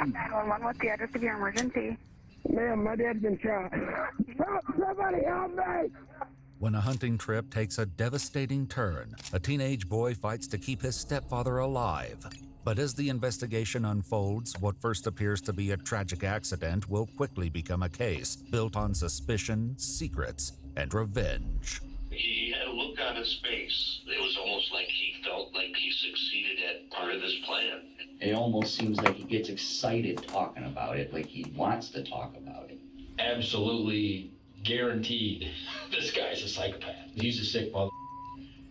911, what's the address of your emergency? Ma'am, my dad's been shot. Help! Somebody help me! When a hunting trip takes a devastating turn, a teenage boy fights to keep his stepfather alive. But as the investigation unfolds, what first appears to be a tragic accident will quickly become a case built on suspicion, secrets, and revenge. He had a look on his face. It was almost like he felt like he succeeded at part of this plan. It almost seems like he gets excited talking about it, like he wants to talk about it. Absolutely guaranteed this guy's a psychopath. He's a sick mother.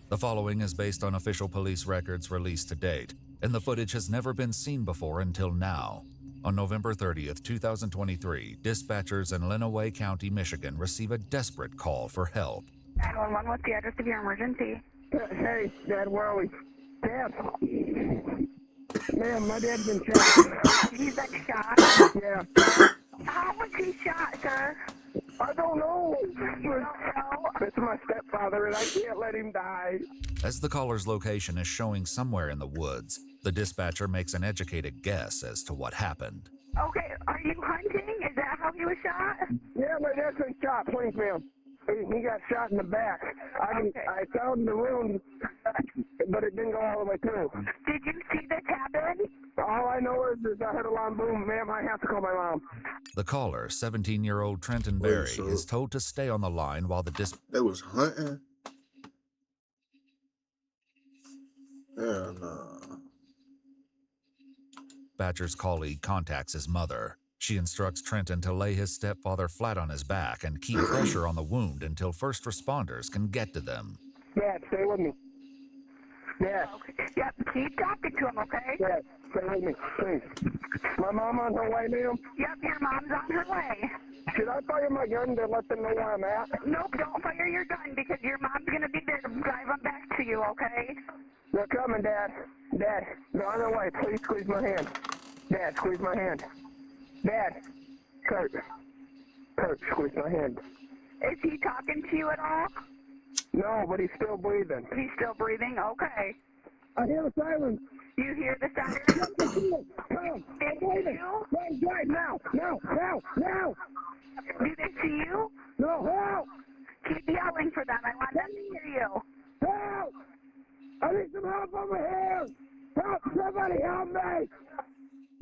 The following is based on official police records released to date, and the footage has never been seen before until now. On November 30th, 2023, dispatchers in Lenawee County, Michigan receive a desperate call for help. 911, what's the address of your emergency? Hey, Dad, where are we? Dad! Ma'am, my dad's been shot. He's been shot? Yeah. How was he shot, sir? I don't know. You don't know? It's my stepfather, and I can't let him die. As the caller's location is showing somewhere in the woods, the dispatcher makes an educated guess as to what happened. Okay, are you hunting? Is that how he was shot? Yeah, my dad's been shot. Please, ma'am. He got shot in the back. I found the wound, but it didn't go all the way through. Did you see this happen? All I know is I heard a alarm boom. Ma'am, I have to call my mom. The caller, 17-year-old Trenton Berry, so is told to stay on the line while the they was hunting? Yeah, nah. dispatcher's colleague contacts his mother. She instructs Trenton to lay his stepfather flat on his back and keep pressure on the wound until first responders can get to them. Dad, stay with me. Dad. Okay. Yep, keep talking to him, okay? Dad, stay with me, please. My mom on her way, ma'am? Yep, your mom's on her way. Should I fire my gun to let them know where I'm at? Nope, don't fire your gun because your mom's going to be there to drive them back to you, okay? They're coming, Dad. Dad, they're on their way. Please squeeze my hand. Dad, squeeze my hand. Dad. Kurt, squeeze my hand. Is he talking to you at all? No, but he's still breathing. He's still breathing? Okay. I hear the sirens. You hear the siren? Come, I'm breathing. Right now. Do they see you? No, help! Keep yelling for them. I want them to hear you. Help! I need some help over here! Help! Somebody help me!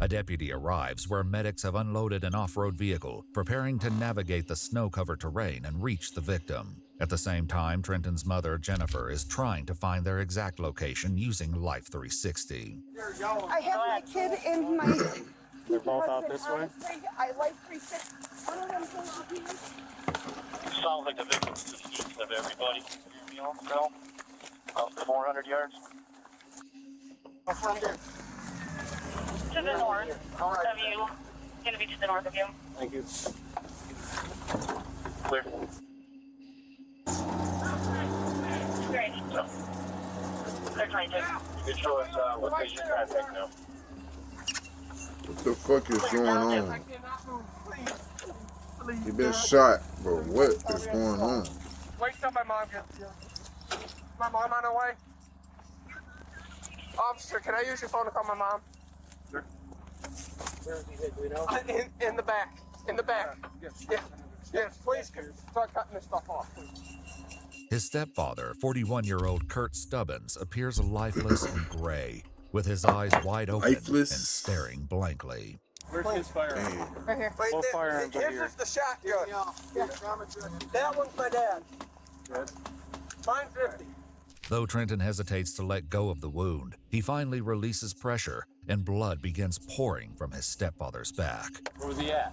A deputy arrives where medics have unloaded an off-road vehicle, preparing to navigate the snow-covered terrain and reach the victim. At the same time, Trenton's mother, Jennifer, is trying to find their exact location using Life 360. I have my kid in my... They're both out this way? I like 360. One of them goes to here. Sounds like the victim's to the east of everybody. You know, so, about 400 yards. From there. To the north of you. Going to be to the north of you. Thank you. Clear. Great. They're trying to. You can show us what patient contact now. What the fuck is going on? He been shot, but what is going on? Wait till my mom gets here. My mom on her way? Officer, can I use your phone to call my mom? Sure. Where is he hit, do we know? In the back. In the back. Yes, please start cutting this stuff off, please. His stepfather, 41-year-old Kurt Stubbins, appears lifeless and gray, with his eyes wide open Lifeless? and staring blankly. Where's his firearm? Right here. Wait, Both firearms are his here. is the shotgun. Yeah. That one's my dad. Good. Mine's 50. Though Trenton hesitates to let go of the wound, he finally releases pressure, and blood begins pouring from his stepfather's back. Where was he at?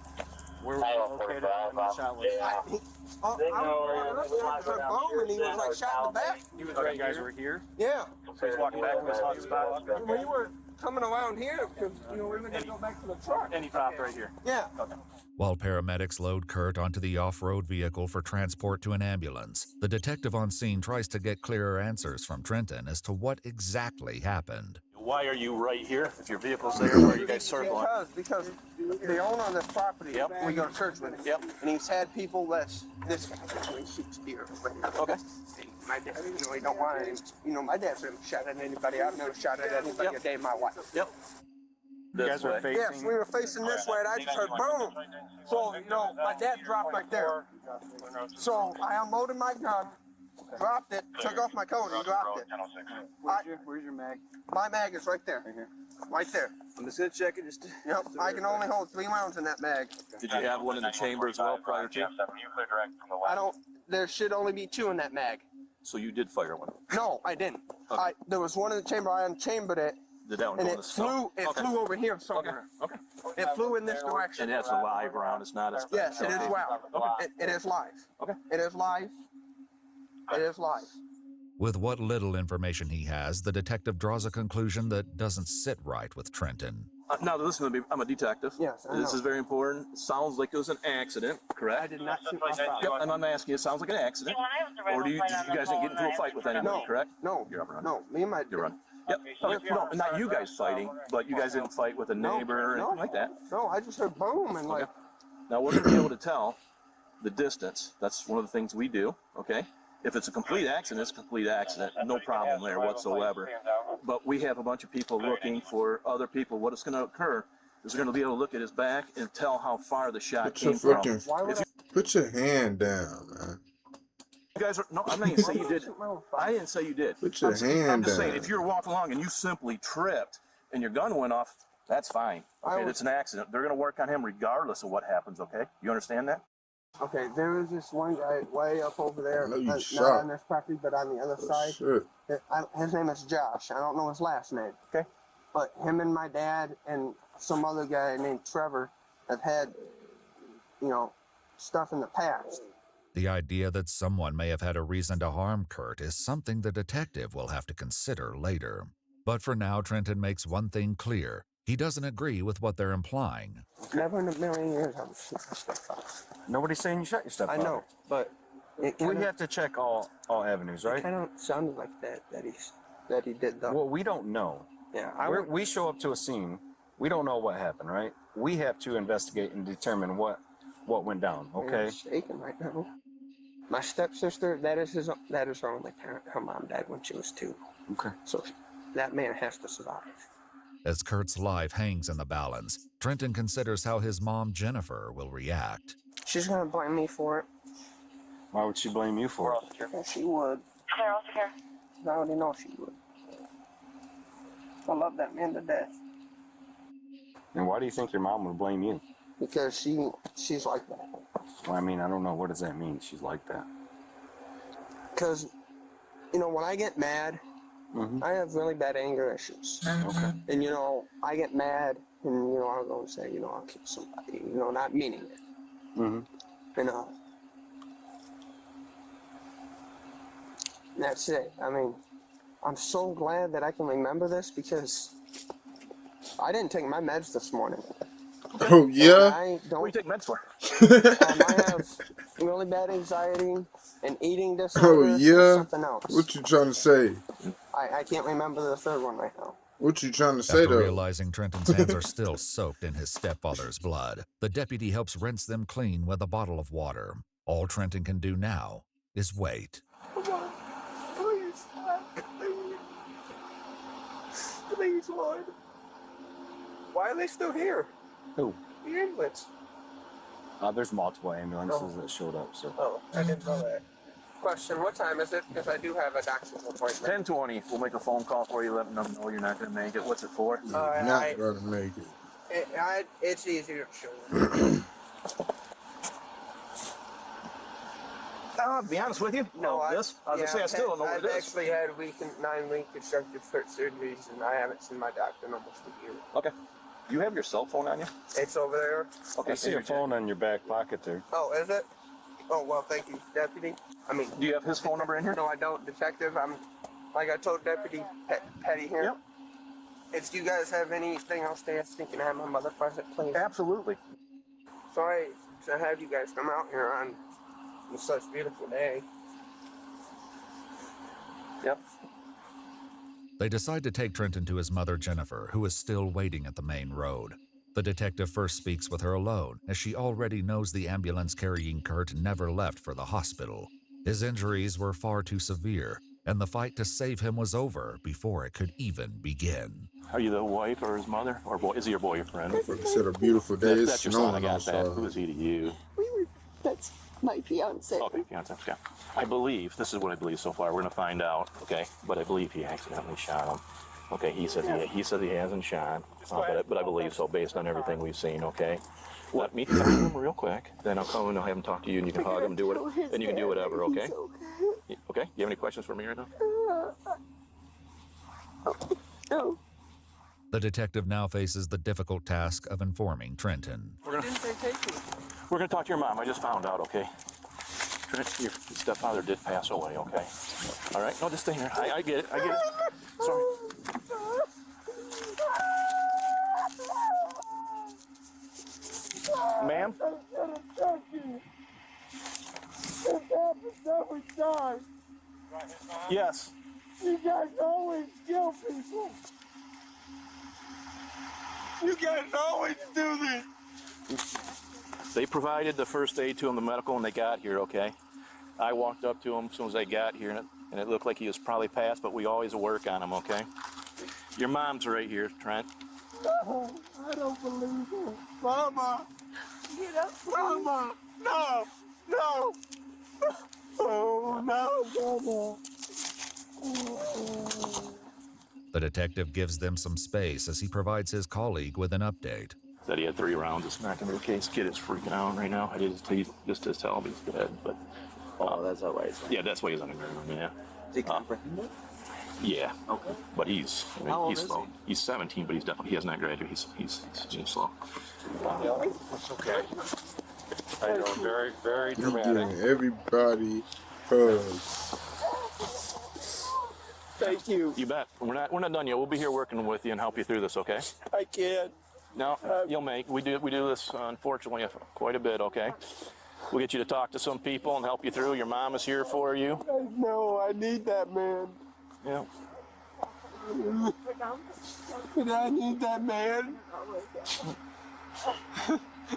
Where was he located when the shot was? I was a bone and he was like shot in the back. He was right. You guys were here? Yeah. So he's walking back from his hot spot? We were coming around here because, we were going to go back to the truck. And he popped right here? Yeah. Okay. While paramedics load Kurt onto the off-road vehicle for transport to an ambulance, the detective on scene tries to get clearer answers from Trenton as to what exactly happened. Why are you right here? If your vehicle's there, where are you guys circling? Because the owner of this property, Yep. we go to church with him. Yep. And he's had people this guy when he shoots deer. Okay. My dad, he don't want him. My dad's never shot at anybody. I've never shot at anybody a day in my life. Yep. You guys are facing. Yes, we were facing this way, and I just heard boom. So, you know, my dad dropped right there. So I unloaded my gun, dropped it, took off my coat, and dropped it. Where's your mag? My mag is right there. Right here. Right there. I'm just gonna check it. Yep, I can only hold 3 rounds in that mag. Did you have one in the chamber as well prior to? I don't, there should only be 2 in that mag. So you did fire one. No, I didn't. Okay. There was one in the chamber, I unchambered it, Did that one and go in it the snow? flew over here somewhere. Okay. It flew in this direction. And that's a live round. It's not a. Yes, it is live. It is live. Okay. It is live. It is live. With what little information he has, the detective draws a conclusion that doesn't sit right with Trenton. Now listen to me. I'm a detective. Yes, I This know. is very important. Sounds like it was an accident, correct? I did not shoot my father. Yep, and I'm asking you, it sounds like an accident. Or do you guys didn't get into a fight with anybody, No. correct? No, You're up and no, me and my... You're running. Yep. Okay. No, not you guys fighting, but you guys didn't fight with a neighbor or anything like that. No, I just heard boom and like... Okay. Now we're going to be able to tell the distance. That's one of the things we do, okay? If it's a complete accident, it's a complete accident. No problem there whatsoever. But we have a bunch of people looking for other people. What is going to occur is they're going to be able to look at his back and tell how far the shot Put your came from. fucking, put your hand down, man. You guys are, no, I'm not even saying you did. I didn't say you did. Put your I'm hand just saying, down. if you're walking along and you simply tripped and your gun went off, that's fine. Okay, it's an accident. They're going to work on him regardless of what happens, okay? You understand that? Okay, there was this one guy way up over there, I know you not shot. on this property, but on the other side. Shit. His name is Josh. I don't know his last name. Okay. But him and my dad and some other guy named Trevor have had, you know, stuff in the past. The idea that someone may have had a reason to harm Kurt is something the detective will have to consider later. But for now, Trenton makes one thing clear. He doesn't agree with what they're implying. Never in a million years I would shoot my stepfather. Nobody's saying you shot your stepfather. I know, but it We kinda, have to check all avenues, right? kind of sounded like that he did though. Well, we don't know. Yeah, We show up to a scene. We don't know what happened, right? We have to investigate and determine what went down. Okay. I'm shaking right now. My stepsister, that is her only parent. Her mom died when she was 2. Okay. So that man has to survive. As Kurt's life hangs in the balance, Trenton considers how his mom, Jennifer, will react. She's gonna blame me for it. Why would she blame you for it? Yeah, she would. Claire, also here. I already know she would. I love that man to death. And why do you think your mom would blame you? Because she's like that. Well, I mean, I don't know. What does that mean? She's like that. Because, you know, when I get mad, I have really bad anger issues. Okay. And, you know, I get mad and, you know, I'll go and say, you know, I'll kill somebody, you know, not meaning it. You know. That's it. I mean, I'm so glad that I can remember this because I didn't take my meds this morning. Oh, yeah? I What do don't. you take meds for? I have really bad anxiety and eating disorder. Oh, yeah? Something else. What you trying to say? I can't remember the third one right now. What you trying to say, After though? realizing Trenton's hands are still soaked in his stepfather's blood, the deputy helps rinse them clean with a bottle of water. All Trenton can do now is wait. Come on. Please. Please, Lord. Why are they still here? Who? The ambulance. There's multiple ambulances that showed up. So. Oh, I didn't know that. Question, what time is it? Because I do have a doctor's appointment. 10:20. We'll make a phone call for you, letting them know you're not going to make it. What's it for? Not gonna make it. It's easier to show. I'll be honest with you. I was going to say, I still don't know what it I've is. actually had 9-week constructive foot surgeries, and I haven't seen my doctor in almost a year. Okay. Do you have your cell phone on you? It's over there. Okay. I see a phone in your back pocket there. Oh, is it? Oh, well, thank you, Deputy. I mean, Do you have his phone number in here? no, I don't, Detective. I'm, like I told Deputy Petty here. Yep. Do you guys have anything else to ask? Can I have my mother present, please? Absolutely. Sorry to have you guys come out here on such a beautiful day. Yep. They decide to take Trenton to his mother, Jennifer, who is still waiting at the main road. The detective first speaks with her alone, as she already knows the ambulance carrying Kurt never left for the hospital. His injuries were far too severe, and the fight to save him was over before it could even begin. Are you the wife or his mother? Or boy, is he your boyfriend? It's a beautiful day. It's That's your son, I snowing got that. outside. Who is he to you? That's my fiance. Okay, fiance, okay. I believe, this is what I believe so far, we're gonna find out, okay? But I believe he accidentally shot him. Okay, he said he hasn't shot, but I believe so based on everything we've seen, okay? Let me talk to him real quick, then I'll come and I'll have him talk to you and you can hug him, do it, and you can do whatever, okay? Okay, you have any questions for me right now? No. The detective now faces the difficult task of informing Trenton. We're gonna talk to your mom, I just found out, okay? Trent, your stepfather did pass away, okay? All right, no, just stay here. I get it, Sorry. Ma'am? Yes. You guys always kill people. You guys always do this. They provided the first aid to him, the medical, when they got here, okay? I walked up to him as soon as they got here, and it looked like he was probably passed, but we always work on him, okay? Your mom's right here, Trent. No, I don't believe it. Mama. Get up. Mama. No. No. Oh, no, Mama. The detective gives them some space as he provides his colleague with an update. Said he had 3 rounds. It's not gonna be the case. Kid is freaking out right now. I did just to tell him he's dead, but. That's all right. Yeah, that's why he's under room, yeah. Is he comprehended? Yeah. Okay. But he's slow. He's 17, but he has not graduated. He's slow. It's okay. I know, very, very He's dramatic. giving everybody hugs. Thank you. You bet. We're not done yet. We'll be here working with you and help you through this, okay? I can't. No, you'll make. We do this unfortunately quite a bit, okay? We'll get you to talk to some people and help you through. Your mom is here for you. I know. I need that man. Yeah. But I need that man.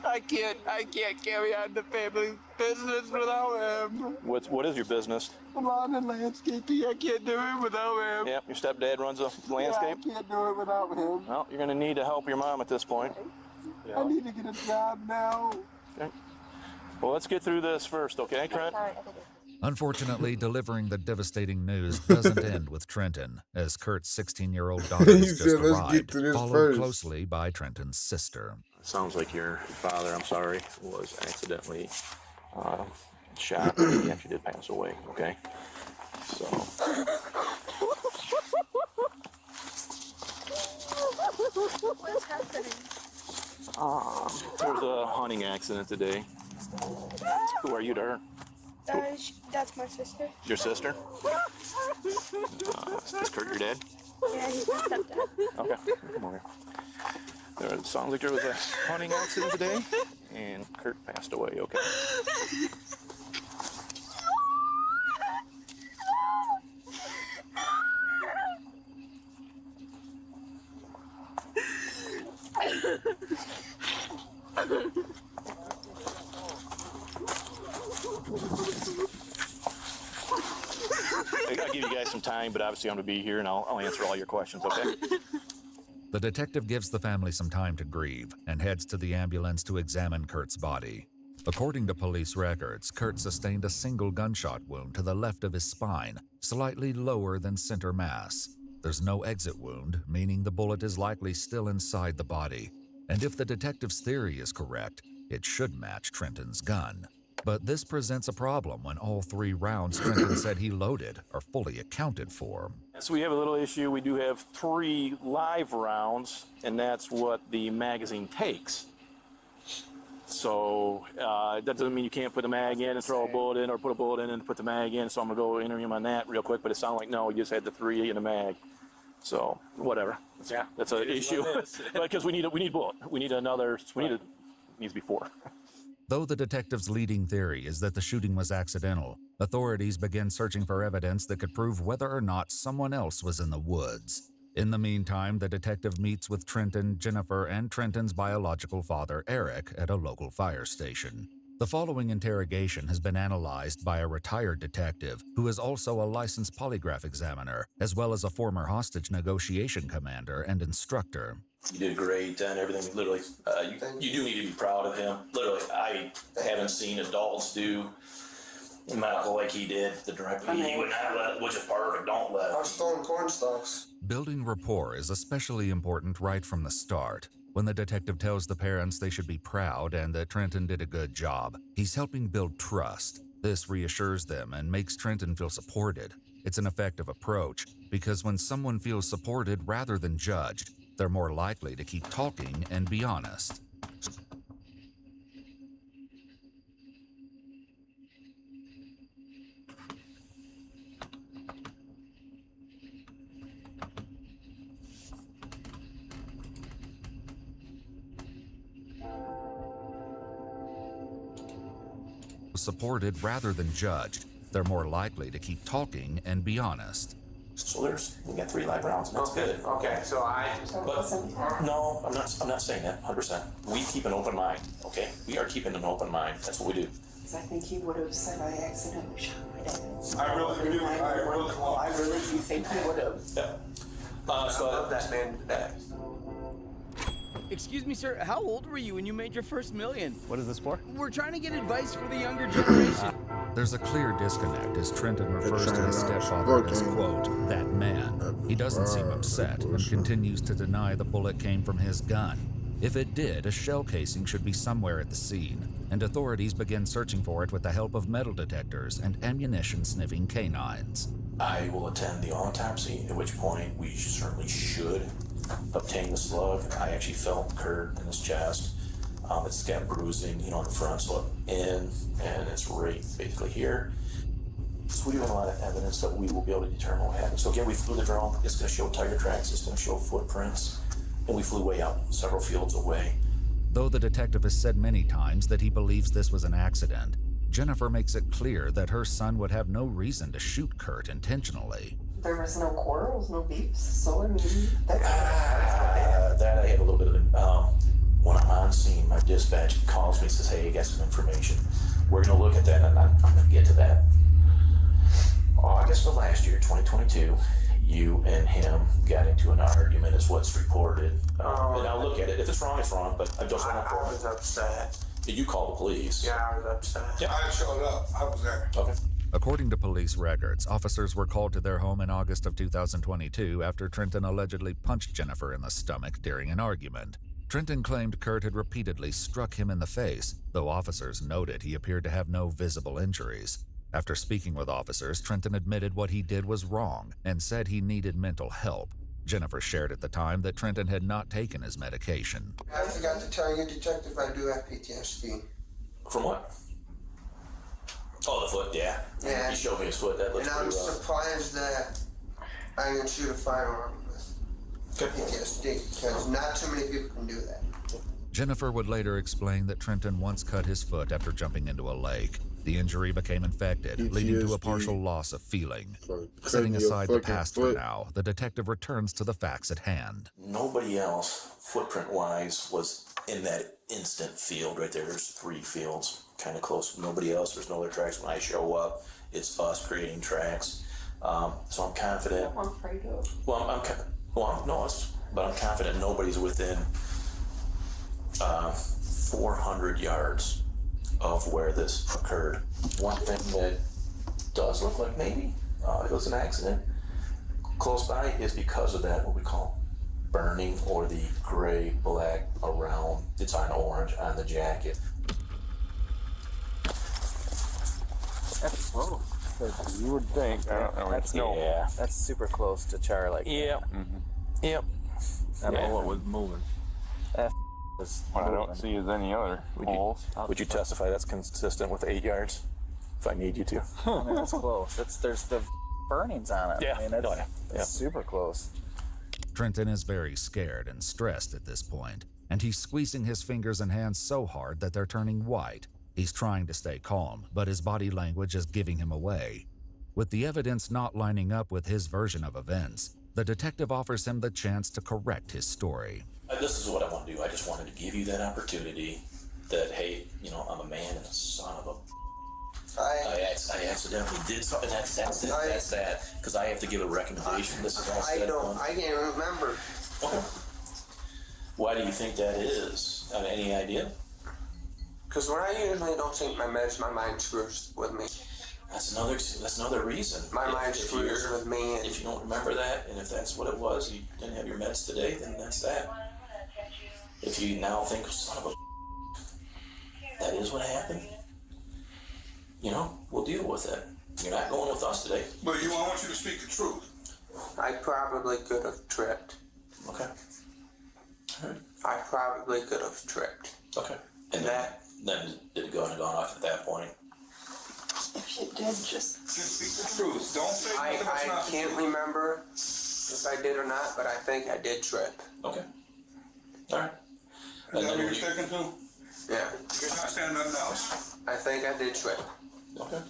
I can't carry on the family business without him. What is your business? Lawn and landscaping. I can't do it without him. Yeah, your stepdad runs a landscape? Yeah, I can't do it without him. Well, you're going to need to help your mom at this point. I need to get a job now. Okay. Well, let's get through this first, okay, Trent? Unfortunately, delivering the devastating news doesn't end with Trenton, as Kurt's 16-year-old daughter He has said, just "Let's get arrived, to this followed first." closely by Trenton's sister. Sounds like your father, I'm sorry, was accidentally shot. He actually did pass away, okay? So. What's happening? There was a hunting accident today. Who are you to her? That's my sister. Your sister? Is Kurt your dad? Yeah, he's my stepdad. Okay, come over here. It sounds like there was a hunting accident today, and Kurt passed away, okay? I'll give you guys some time, but obviously I'm going to be here and I'll answer all your questions, okay? The detective gives the family some time to grieve and heads to the ambulance to examine Kurt's body. According to police records, Kurt sustained a single gunshot wound to the left of his spine, slightly lower than center mass. There's no exit wound, meaning the bullet is likely still inside the body. And if the detective's theory is correct, it should match Trenton's gun. But this presents a problem when all 3 rounds Trenton said he loaded are fully accounted for. So we have a little issue. We do have 3 live rounds, and that's what the magazine takes. So that doesn't mean you can't put a mag in and throw a bullet in, or put a bullet in and put the mag in. So I'm going to go interview him on that real quick, but it sounded like, no, you just had the 3 in a mag. So whatever. That's an issue. Because we need bullet. We need another. It needs to be 4. Though the detective's leading theory is that the shooting was accidental, authorities begin searching for evidence that could prove whether or not someone else was in the woods. In the meantime, the detective meets with Trenton, Jennifer, and Trenton's biological father, Eric, at a local fire station. The following interrogation has been analyzed by a retired detective who is also a licensed polygraph examiner, as well as a former hostage negotiation commander and instructor. You did great and everything. Literally, you do need to be proud of him. Literally, I haven't seen adults do medical like he did. The director, he would not let it, which is perfect. Don't let it. I was throwing corn stalks. Building rapport is especially important right from the start. When the detective tells the parents they should be proud and that Trenton did a good job, he's helping build trust. This reassures them and makes Trenton feel supported. It's an effective approach because when someone feels supported rather than judged, they're more likely to keep talking and be honest. Supported rather than judged, they're more likely to keep talking and be honest. So we got 3 live rounds, and that's good. Okay, so But no, I'm not saying that 100%. We keep an open mind, okay? We are keeping an open mind. That's what we do. I think he would have said I accidentally shot my dad. I really do. I really do think he would have. Yeah. I love that man to death. Excuse me, sir, how old were you when you made your first million? What is this for? We're trying to get advice for the younger generation. There's a clear disconnect as Trenton refers to his stepfather as, quote, that man. He doesn't seem upset and continues to deny the bullet came from his gun. If it did, a shell casing should be somewhere at the scene, and authorities begin searching for it with the help of metal detectors and ammunition-sniffing canines. I will attend the autopsy, at which point we certainly should obtain the slug. I actually felt Kurt in his chest. It's got bruising, in the front, so in, and it's right basically here. So we have a lot of evidence that we will be able to determine what happened. So again, we flew the drone. It's going to show tiger tracks. It's going to show footprints. And we flew way out, several fields away. Though the detective has said many times that he believes this was an accident, Jennifer makes it clear that her son would have no reason to shoot Kurt intentionally. There was no quarrels, no beefs, so I mean, that I have a little bit of when I'm on scene, my dispatch calls me and says, hey, I got some information. We're going to look at that, and I'm going to get to that. August of last year, 2022, you and him got into an argument, is what's reported. And I'll look at it. If it's wrong, it's wrong, but I just want to... I was upset. Did you call the police? Yeah, I was upset. Yeah. I showed up. I was there. Okay. According to police records, officers were called to their home in August of 2022 after Trenton allegedly punched Jennifer in the stomach during an argument. Trenton claimed Kurt had repeatedly struck him in the face, though officers noted he appeared to have no visible injuries. After speaking with officers, Trenton admitted what he did was wrong and said he needed mental help. Jennifer shared at the time that Trenton had not taken his medication. I forgot to tell you, Detective, I do have PTSD. From what? Oh, the foot, yeah. Yeah. He showed me his foot. That looks And I'm pretty rough. surprised that I didn't shoot a firearm with PTSD, because not too many people can do that. Jennifer would later explain that Trenton once cut his foot after jumping into a lake. The injury became infected, leading to a partial loss of feeling. Setting aside the past for now, the detective returns to the facts at hand. Nobody else, footprint-wise, was in that instant field right there. There's 3 fields, kind of close. Nobody else. There's no other tracks. When I show up, it's us creating tracks. So I'm confident. I'm afraid of. But I'm confident nobody's within 400 yards of where this occurred. One thing that does look like maybe it was an accident close by is because of that, what we call burning, or the gray black around. It's on orange on the jacket. That's close. You would think. That's super close to Charlie. Yep. Yep. I don't know what was moving. That was What I don't see is any other holes. Would you testify that's consistent with 8 yards? If I need you to. I mean, that's close. There's the burnings on it. Yeah. I mean, it's super close. Trenton is very scared and stressed at this point, and he's squeezing his fingers and hands so hard that they're turning white. He's trying to stay calm, but his body language is giving him away. With the evidence not lining up with his version of events, the detective offers him the chance to correct his story. This is what I want to do. I just wanted to give you that opportunity that, hey, you know, I'm a man and a son of a. I accidentally did something. That's it. That's that. Because I have to give a recommendation. This is all said. I can't remember. Okay. Why do you think that is? Any idea? Because when I usually don't think my meds, my mind screws with me. That's another reason. My mind screws with me. If you don't remember that, and if that's what it was, you didn't have your meds today, then that's that. If you now think, son of a, that is what happened, you know, we'll deal with it. You're not going with us today. But I want you to speak the truth. I probably could have tripped. Okay. All right. I probably could have tripped. Okay. And then did it go and gone off at that point? If you did, just speak the truth. Don't say I can't remember if I did or not, but I think I did trip. Okay. All right. Is that what you're sticking to? Yeah. You're not saying nothing else? I think I did trip. Okay.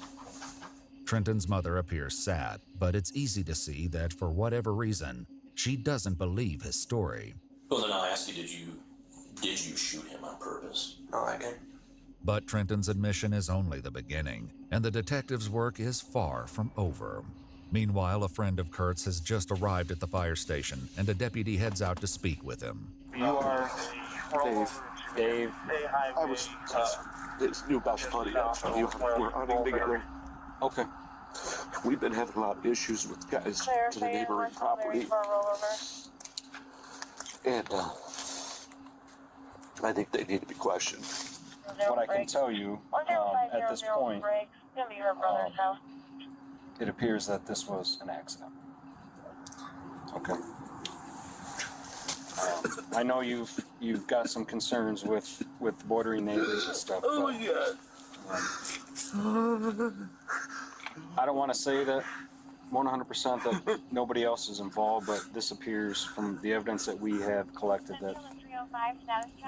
Trenton's mother appears sad, but it's easy to see that for whatever reason, she doesn't believe his story. Well, then I'll ask you, did you shoot him on purpose? No, I didn't. But Trenton's admission is only the beginning, and the detective's work is far from over. Meanwhile, a friend of Kurt's has just arrived at the fire station, and a deputy heads out to speak with him. You are Dave. I was knew about the buddy. We're hunting together. Okay. We've been having a lot of issues with guys to the neighboring property. And I think they need to be questioned. What I can tell you at this point, it appears that this was an accident. Okay. I know you've got some concerns with bordering neighbors and stuff. Oh but, my God. I don't want to say that 100% that nobody else is involved, but this appears from the evidence that we have collected that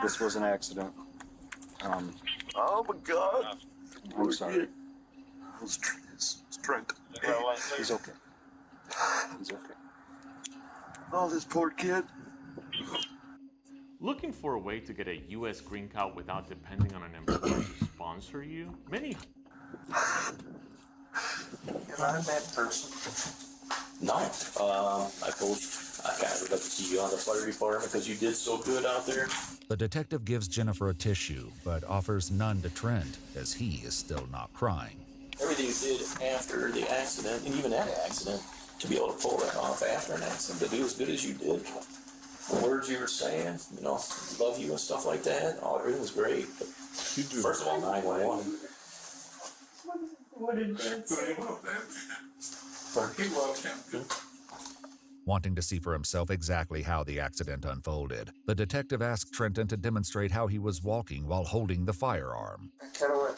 this was an accident. Oh my God. I'm sorry. It's Trent. He's okay. He's okay. Oh, this poor kid. Looking for a way to get a U.S. green card without depending on an employer to sponsor you? Many. Am I a bad person? No. I kind of would like to see you on the fire department because you did so good out there. The detective gives Jennifer a tissue, but offers none to Trent, as he is still not crying. Everything you did after the accident, and even that accident, to be able to pull that off after an accident, to do as good as you did. The words you were saying, you know, love you and stuff like that, everything was great. But first of all, 911. What did Dad say? He loved him. Wanting to see for himself exactly how the accident unfolded, the detective asked Trenton to demonstrate how he was walking while holding the firearm. I kind of went.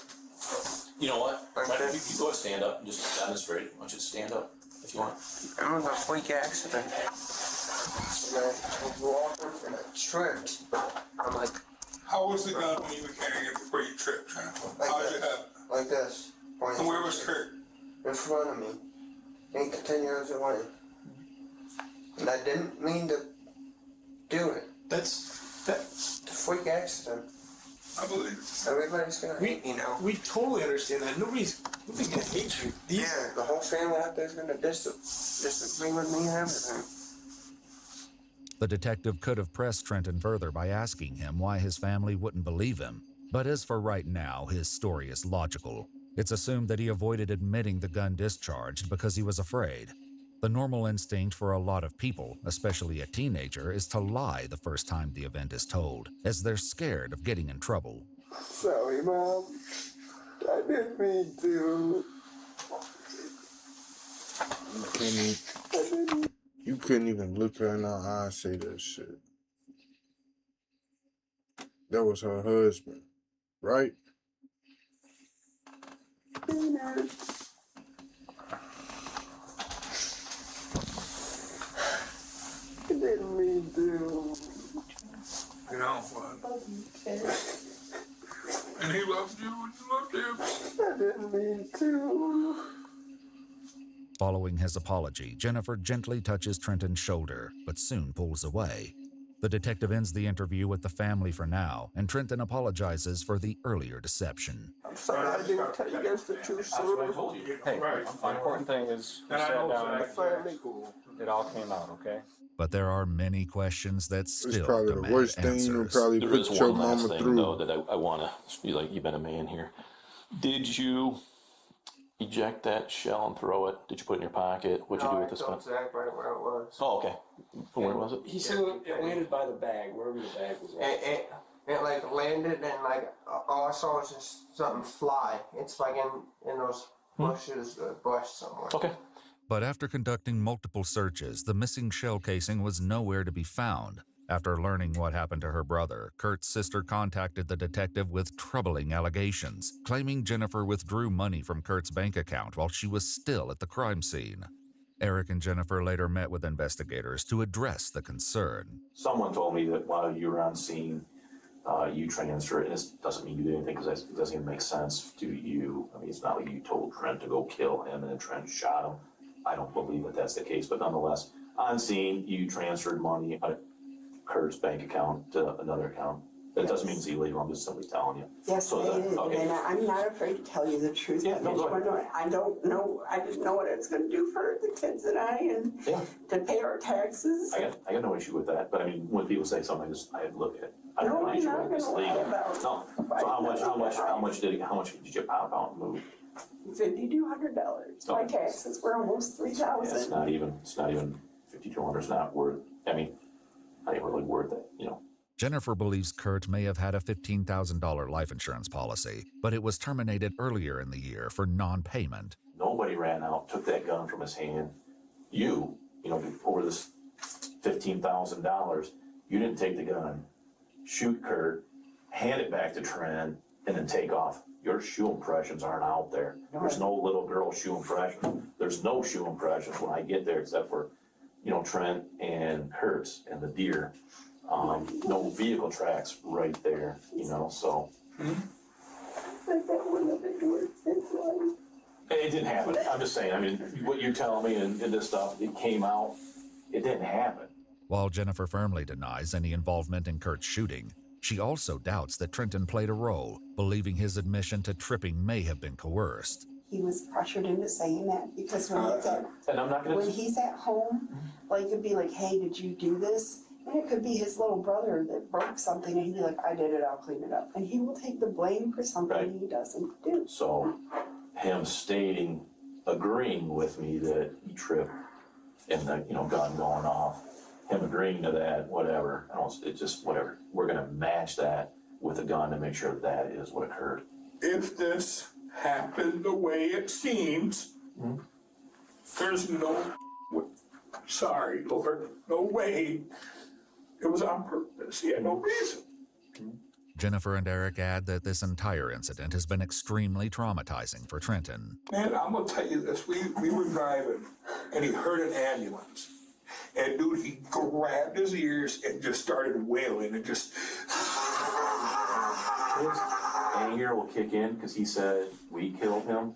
You know what? You go ahead and stand up and just demonstrate it. Why don't you stand up if you want? It was a freak accident. And I was walking and I tripped. I'm like, how was the gun when you were carrying it before you tripped, Trent? How did it happen? Like this. And where was Kurt? In front of me. 8 to 10 yards away. And I didn't mean to do it. That's a freak accident. I believe it. Everybody's gonna hate me now. We totally understand that. Nobody's gonna hate you. Yeah, the whole family out there's gonna disagree with me and everything. The detective could have pressed Trenton further by asking him why his family wouldn't believe him. But as for right now, his story is logical. It's assumed that he avoided admitting the gun discharged because he was afraid. The normal instinct for a lot of people, especially a teenager, is to lie the first time the event is told, as they're scared of getting in trouble. Sorry, Mom. I didn't mean to. You couldn't even look her in the eye and say that shit. That was her husband, right? I didn't mean to. You know what? And he loved you and you loved him. I didn't mean to. Following his apology, Jennifer gently touches Trenton's shoulder, but soon pulls away. The detective ends the interview with the family for now, and Trenton apologizes for the earlier deception. I'm sorry I didn't tell you guys the truth sooner. Hey, the important thing is we sat down, it all came out, okay? But there are many questions that It's still probably the demand worst thing you can answers. probably There put is your one last mama thing, through. though, that I want to be like, you've been a man here. Did you eject that shell and throw it? Did you put it in your pocket? What'd you do with this one? one? Exactly where it was. Oh, okay. Where was it? He said it landed by the bag, wherever the bag was at. It like landed and like all I saw was just something fly. It's like in those bushes, bush somewhere. Okay. But after conducting multiple searches, the missing shell casing was nowhere to be found. After learning what happened to her brother, Kurt's sister contacted the detective with troubling allegations, claiming Jennifer withdrew money from Kurt's bank account while she was still at the crime scene. Eric and Jennifer later met with investigators to address the concern. Someone told me that while you were on scene, you transferred, and this doesn't mean you did anything because it doesn't even make sense to you. I mean, it's not like you told Trent to go kill him and then Trent shot him. I don't believe that that's the case, but nonetheless, on scene, you transferred money out of Kurt's bank account to another account. That doesn't mean it's illegal, I'm just simply telling you. Yes, So I did, okay. and I'm not afraid to tell you the truth. Yeah, no, go ahead. I don't know, I didn't know what it was gonna do for the kids and I, and to pay our taxes. I got no issue with that, but I mean, when people say something, I look at it. I No, don't I'm issue not with it. It's gonna lie legal. about it. No. So how much did you pop out and move? $5,200. My Okay. taxes were almost $3,000. Yeah, it's not even $5,200. It's not worth. I mean, not even really worth it. You know. Jennifer believes Kurt may have had a $15,000 life insurance policy, but it was terminated earlier in the year for non-payment. Nobody ran out, took that gun from his hand. You know, over this $15,000, you didn't take the gun, shoot Kurt, hand it back to Trent, and then take off. Your shoe impressions aren't out there. There's no little girl shoe impressions. There's no shoe impressions when I get there except for, you know, Trent and Kurt's and the deer. No vehicle tracks right there, you know, so. Like that wouldn't have been worth his life. It didn't happen. I'm just saying, I mean, what you're telling me and this stuff, it came out, it didn't happen. While Jennifer firmly denies any involvement in Kurt's shooting, she also doubts that Trenton played a role, believing his admission to tripping may have been coerced. He was pressured into saying that because when he's at home, like it'd be like, hey, did you do this? And it could be his little brother that broke something and he'd be like, I did it, I'll clean it up. And he will take the blame for something he doesn't do. So him agreeing with me that he tripped and the, you know, gun going off, him agreeing to that, whatever, it's just whatever. We're gonna match that with a gun to make sure that is what occurred. If this happened the way it seems, there's no, sorry, Lord, no way it was on purpose. He had no reason. Jennifer and Eric add that this entire incident has been extremely traumatizing for Trenton. Man, I'm gonna tell you this. We were driving and he heard an ambulance. And dude, he grabbed his ears and just started wailing and just. His anger will kick in because he said, we killed him.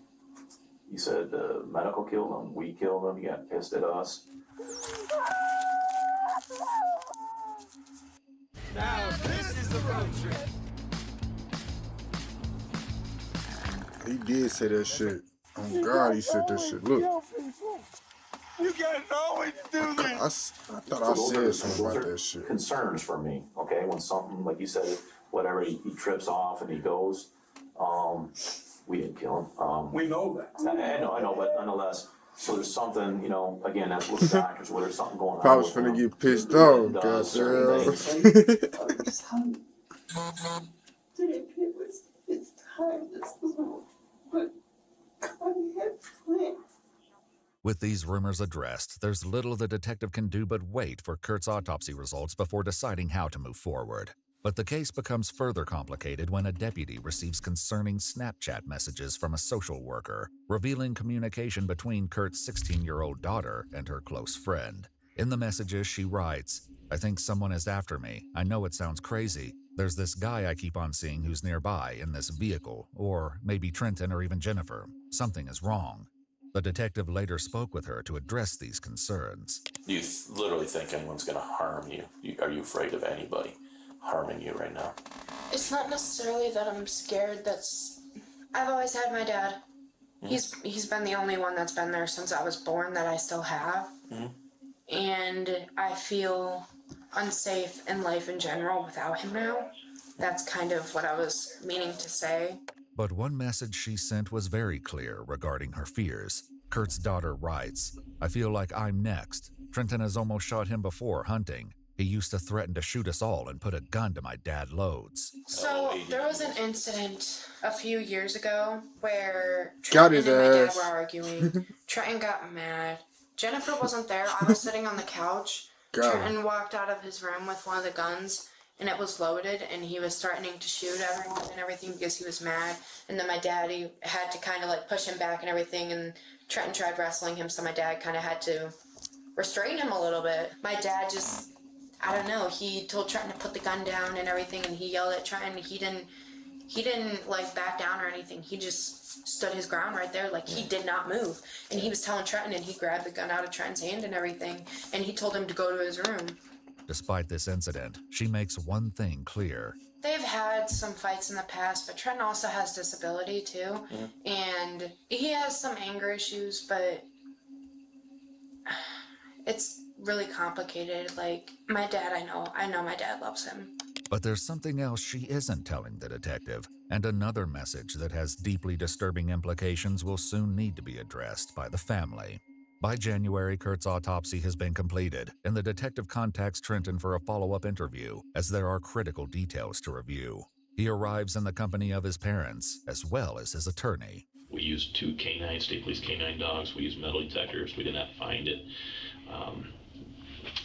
He said the medical killed him, we killed him, he got pissed at us. Now this is the road trip. He did say that shit. Oh God, he said that shit. Look. You guys always do this. I thought I said something about that shit. Concerns for me, okay? When something, like you said, whatever, he trips off and he goes, we didn't kill him. We know that. I know, but nonetheless, so there's something, you know, again, that's what the doctors, where there's something going on. I was finna get pissed off, goddamn. It's time this little, but I had planned. With these rumors addressed, there's little the detective can do but wait for Kurt's autopsy results before deciding how to move forward. But the case becomes further complicated when a deputy receives concerning Snapchat messages from a social worker, revealing communication between Kurt's 16-year-old daughter and her close friend. In the messages, she writes, I think someone is after me. I know it sounds crazy. There's this guy I keep on seeing who's nearby in this vehicle, or maybe Trenton or even Jennifer. Something is wrong. The detective later spoke with her to address these concerns. Do you literally think anyone's going to harm you? Are you afraid of anybody harming you right now? It's not necessarily that I'm scared. I've always had my dad. Mm-hmm. He's been the only one that's been there since I was born that I still have. Mm-hmm. And I feel unsafe in life in general without him now. That's kind of what I was meaning to say. But one message she sent was very clear regarding her fears. Kurt's daughter writes, "I feel like I'm next. Trenton has almost shot him before hunting. He used to threaten to shoot us all and put a gun to my dad loads." So there was an incident a few years ago where Trenton and my dad were arguing. Trenton got mad. Jennifer wasn't there. I was sitting on the couch. Trenton walked out of his room with one of the guns, and it was loaded, and he was threatening to shoot everyone and everything because he was mad. And then my daddy had to kind of like push him back and everything, and Trenton tried wrestling him, so my dad kind of had to restrain him a little bit. My dad just, I don't know, he told Trenton to put the gun down and everything, and he yelled at Trenton. He didn't like back down or anything. He just stood his ground right there. Like, he did not move. And he was telling Trenton, and he grabbed the gun out of Trenton's hand and everything, and he told him to go to his room. Despite this incident, she makes one thing clear. They've had some fights in the past, but Trenton also has disability too. And he has some anger issues, but it's really complicated. Like, my dad, I know my dad loves him. But there's something else she isn't telling the detective, and another message that has deeply disturbing implications will soon need to be addressed by the family. By January, Kurt's autopsy has been completed, and the detective contacts Trenton for a follow-up interview, as there are critical details to review. He arrives in the company of his parents, as well as his attorney. We used 2 canine, state police canine dogs. We used metal detectors. We did not find it.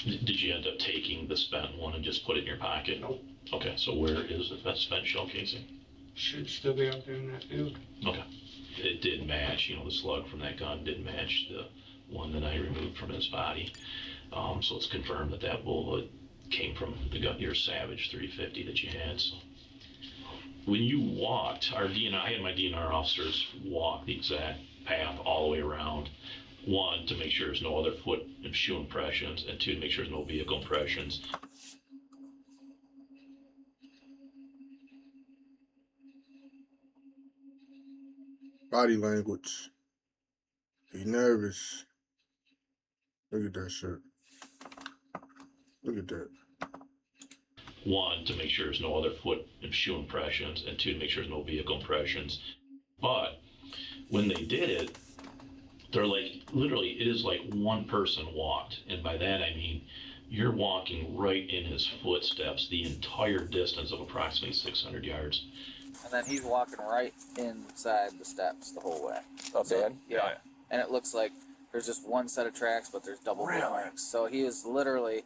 Did you end up taking the spent one and just put it in your pocket? Nope. Okay, so where is the spent shell casing? Should still be out there in that field. Okay. It did match, the slug from that gun did match the one that I removed from his body. So it's confirmed that bullet came from your Savage 350 that you had. So when you walked, I had my DNR officers walk the exact path all the way around. 1, to make sure there's no other foot and shoe impressions, and 2, to make sure there's no vehicle impressions. Body language. He nervous. Look at that shit. Look at that. 1, to make sure there's no other foot and shoe impressions, and 2, to make sure there's no vehicle impressions. But when they did it, they're like, literally, it is like one person walked. And by that, I mean, you're walking right in his footsteps the entire distance of approximately 600 yards. And then he's walking right inside the steps the whole way. Oh, Dad? Yeah. And it looks like there's just one set of tracks, but there's double marks. So he is literally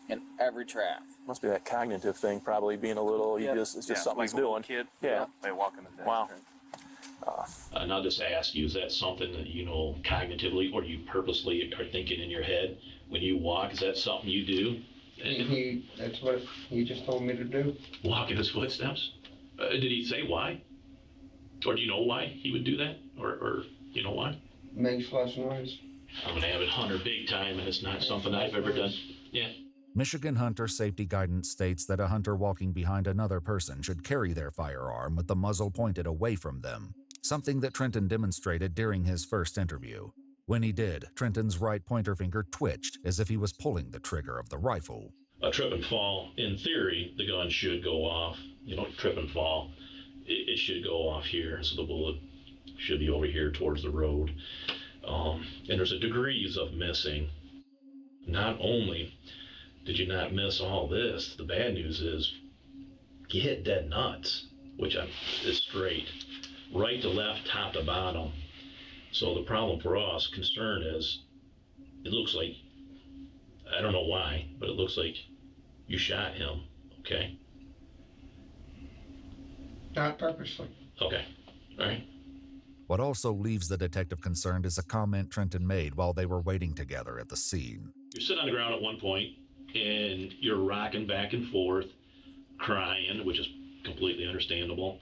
in every track. Must be that cognitive thing, probably being a little, it's just something he's doing. Kid, yeah. They walk in the deck. Wow. And I'll just ask you, is that something that you know cognitively, or you purposely are thinking in your head when you walk? Is that something you do? That's what he just told me to do. Walk in his footsteps? Did he say why? Or do you know why he would do that? Or you know why? Makes less noise. I'm an avid hunter big time, and it's not something I've ever done. Yeah. Michigan hunter safety guidance states that a hunter walking behind another person should carry their firearm with the muzzle pointed away from them, something that Trenton demonstrated during his first interview. When he did, Trenton's right pointer finger twitched as if he was pulling the trigger of the rifle. A trip and fall, in theory, the gun should go off. You don't trip and fall. It should go off here, so the bullet should be over here towards the road. And there's a degrees of missing. Not only did you not miss all this, the bad news is you hit dead nuts, which is straight. Right to left, top to bottom. So the problem for us, concern is, it looks like, I don't know why, but it looks like you shot him, okay? Not purposely. Okay, all right. What also leaves the detective concerned is a comment Trenton made while they were waiting together at the scene. You're sitting on the ground at one point, and you're rocking back and forth, crying, which is completely understandable,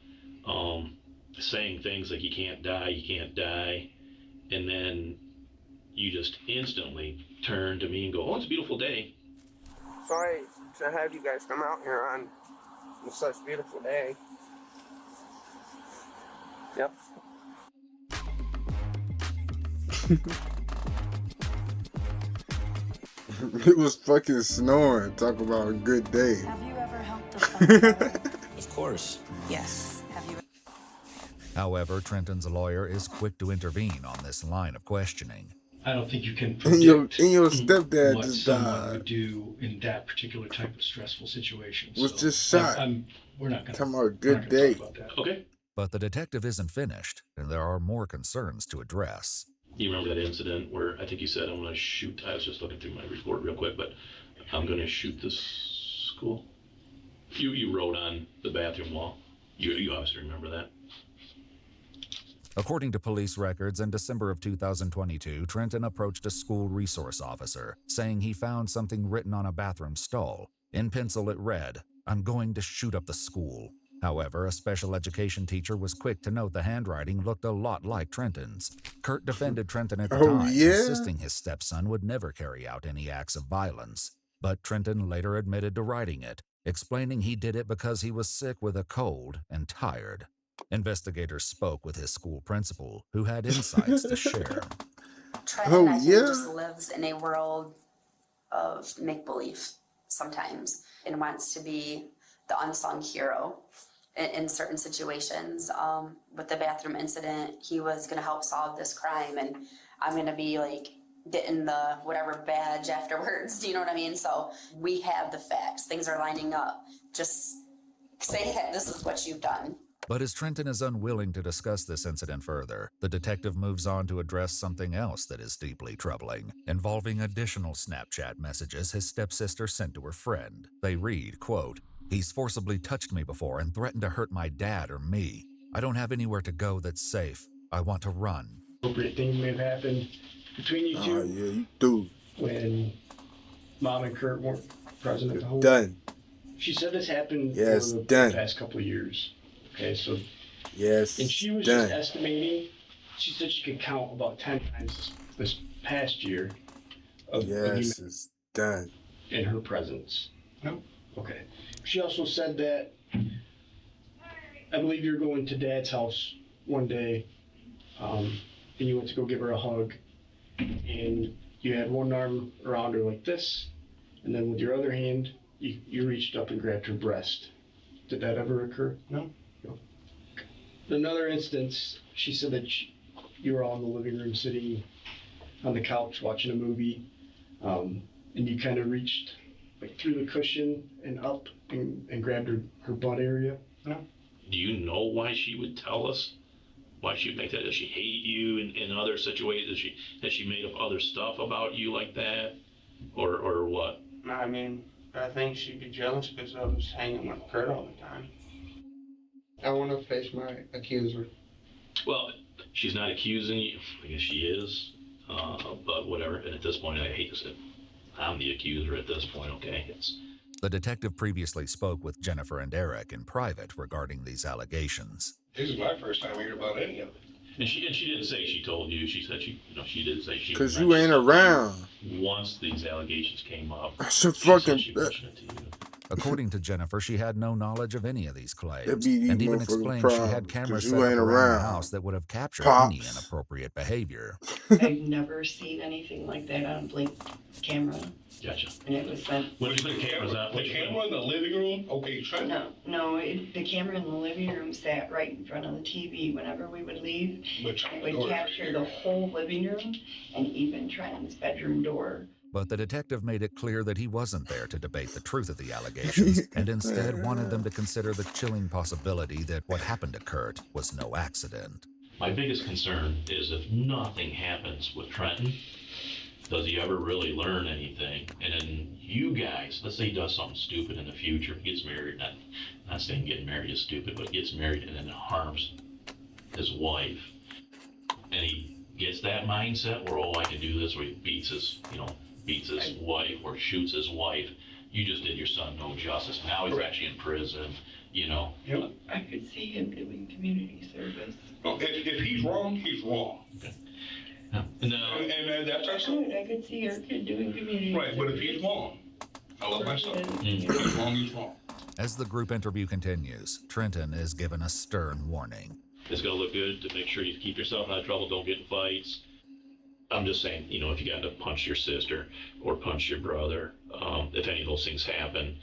saying things like, you can't die, and then you just instantly turn to me and go, "Oh, it's a beautiful day." Sorry to have you guys come out here on such a beautiful day. Yep. It was fucking snowing. Talk about a good day. Have you ever helped a friend? Of course. Yes. Have you? However, Trenton's lawyer is quick to intervene on this line of questioning. I don't think you can And predict your stepdad what just someone died. would do in that particular type of stressful situation. Was So just shot. we're not going Talking about a good day. Okay. But the detective isn't finished, and there are more concerns to address. You remember that incident where I think you said, "I'm going to shoot," I was just looking through my report real quick, but "I'm going to shoot this school"? You wrote on the bathroom wall. You obviously remember that. According to police records, in December of 2022, Trenton approached a school resource officer, saying he found something written on a bathroom stall. In pencil it read, "I'm going to shoot up the school." However, a special education teacher was quick to note the handwriting looked a lot like Trenton's. Kurt defended Trenton at the time, insisting his stepson would never carry out any acts of violence. But Trenton later admitted to writing it, explaining he did it because he was sick with a cold and tired. Investigators spoke with his school principal, who had insights to share. Trenton, I think, just lives in a world of make-believe sometimes and wants to be the unsung hero in certain situations. With the bathroom incident, he was going to help solve this crime, and I'm going to be like getting the whatever badge afterwards. Do you know what I mean? So we have the facts. Things are lining up. Just say that this is what you've done. But as Trenton is unwilling to discuss this incident further, the detective moves on to address something else that is deeply troubling, involving additional Snapchat messages his stepsister sent to her friend. They read, quote, "He's forcibly touched me before and threatened to hurt my dad or me. I don't have anywhere to go that's safe. I want to run." Appropriate thing may have happened between you two. Oh, yeah, you do. When Mom and Kurt weren't present at the home. Done. She said this happened Yes, over the done. past couple of years. Okay, so. Yes, And she was done. just estimating. She said she could count about 10 times this past year of Yes, it's done. in her presence. No? Okay. She also said that I believe you were going to Dad's house one day, and you went to go give her a hug, and you had one arm around her like this, and then with your other hand, you reached up and grabbed her breast. Did that ever occur? No? No. In another instance, she said that you were all in the living room sitting on the couch watching a movie, and you kind of reached like through the cushion and up and grabbed her butt area. No? Do you know why she would tell us? Why she would make that? Does she hate you in other situations? Has she made up other stuff about you like that? Or what? I mean, I think she'd be jealous because I was hanging with Kurt all the time. I want to face my accuser. Well, she's not accusing you. I guess she is. But whatever. And at this point, I hate to say, I'm the accuser at this point, okay? The detective previously spoke with Jennifer and Eric in private regarding these allegations. This is my first time hearing about any of it. And she didn't say she told you. She said she did say she. Cause you ain't around. Once these allegations came up, I should fucking. According to Jennifer, she had no knowledge of any of these claims, That'd be and even motherfucking explained she problem, had cameras 'cause set you up ain't around around. the house that would have captured Pops. any inappropriate behavior. I've never seen anything like that on a blink camera. Gotcha. And it was sent. When you put the cameras out, The camera in the living room? Okay, No, the camera in the living room sat right in front of the TV whenever we would leave. It would capture the whole living room and even Trenton's bedroom door. But the detective made it clear that he wasn't there to debate the truth of the allegations, and instead wanted them to consider the chilling possibility that what happened to Kurt was no accident. My biggest concern is if nothing happens with Trenton, does he ever really learn anything? And then you guys, let's say he does something stupid in the future, gets married, not saying getting married is stupid, but gets married and then harms his wife. And he gets that mindset where, oh, I can do this, or he beats his wife or shoots his wife. You just did your son no justice. Now he's actually in prison, Yep. I could see him doing community service. If he's wrong, he's wrong. Okay. Yeah. And that's our son. I could see our kid doing community. Right, but if he's wrong, I love my son. If he's wrong, he's wrong. As the group interview continues, Trenton is given a stern warning. It's going to look good to make sure you keep yourself out of trouble, don't get in fights. I'm just saying, you know, if you got to punch your sister or punch your brother, if any of those things happen,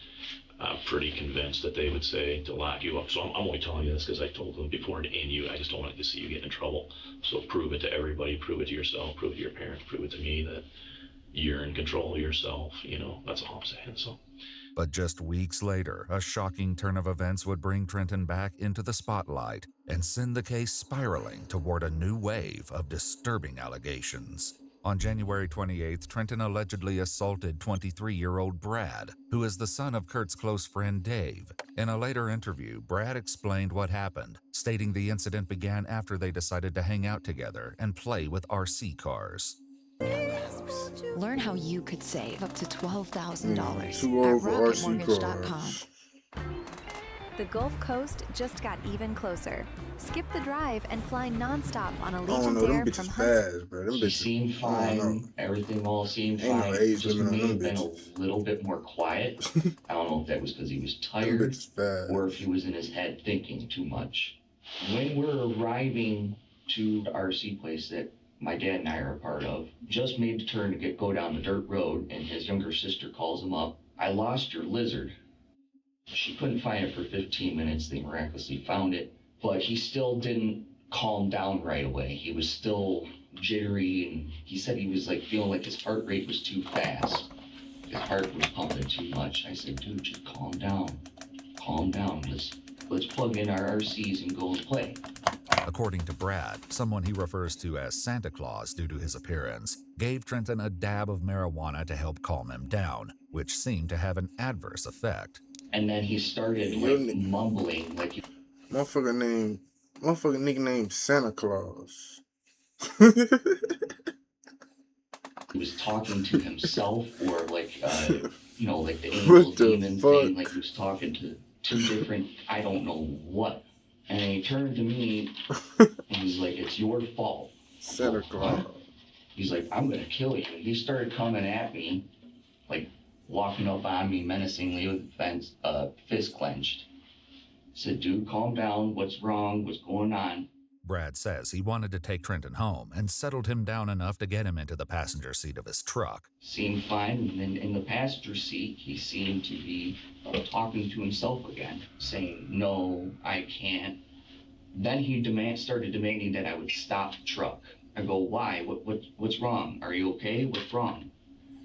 I'm pretty convinced that they would say to lock you up. So I'm only telling you this because I told them before and you, I just don't want to see you get in trouble. So prove it to everybody, prove it to yourself, prove it to your parents, prove it to me that you're in control of yourself. You know, that's all I'm saying. So. But just weeks later, a shocking turn of events would bring Trenton back into the spotlight and send the case spiraling toward a new wave of disturbing allegations. On January 28th, Trenton allegedly assaulted 23-year-old Brad, who is the son of Kurt's close friend Dave. In a later interview, Brad explained what happened, stating the incident began after they decided to hang out together and play with RC cars. Learn how you could save up to $12,000 Too at old for RC rocketmortgage.com. cars. The Gulf Coast just got even closer. Skip the drive and fly nonstop on a I don't Legion know, them Dare bitches from Huntsville. fast, bro. Them She bitches, seemed I don't know. fine. Everything all seemed Ain't fine. no age Just limit on may them have been bitches. a little bit more quiet. I don't know if that was because he was Them tired bitches fast. or if he was in his head thinking too much. When we're arriving to the RC place that my dad and I are a part of, just made the turn to go down the dirt road, and his younger sister calls him up. I lost your lizard. She couldn't find it for 15 minutes. They miraculously found it, but he still didn't calm down right away. He was still jittery, and he said he was like feeling like his heart rate was too fast. His heart was pumping too much. I said, dude, just calm down. Calm down. Let's plug in our RCs and go and play. According to Brad, someone he refers to as Santa Claus due to his appearance, gave Trenton a dab of marijuana to help calm him down, which seemed to have an adverse effect. And then he started mumbling like Motherfucker nicknamed Santa Claus. he was talking to himself, or like you know, like the angel demon thing, like he was talking to two different, I don't know what. And he turned to me and he's like, it's your fault. Santa Claus. He's like, I'm gonna kill you. He started coming at me, like walking up on me menacingly with fist clenched. I said, dude, calm down. What's wrong? What's going on? Brad says he wanted to take Trenton home and settled him down enough to get him into the passenger seat of his truck. Seemed fine, and then in the passenger seat, he seemed to be talking to himself again, saying, no, I can't. Then he started demanding that I would stop the truck. I go, why? What's wrong? Are you okay? What's wrong?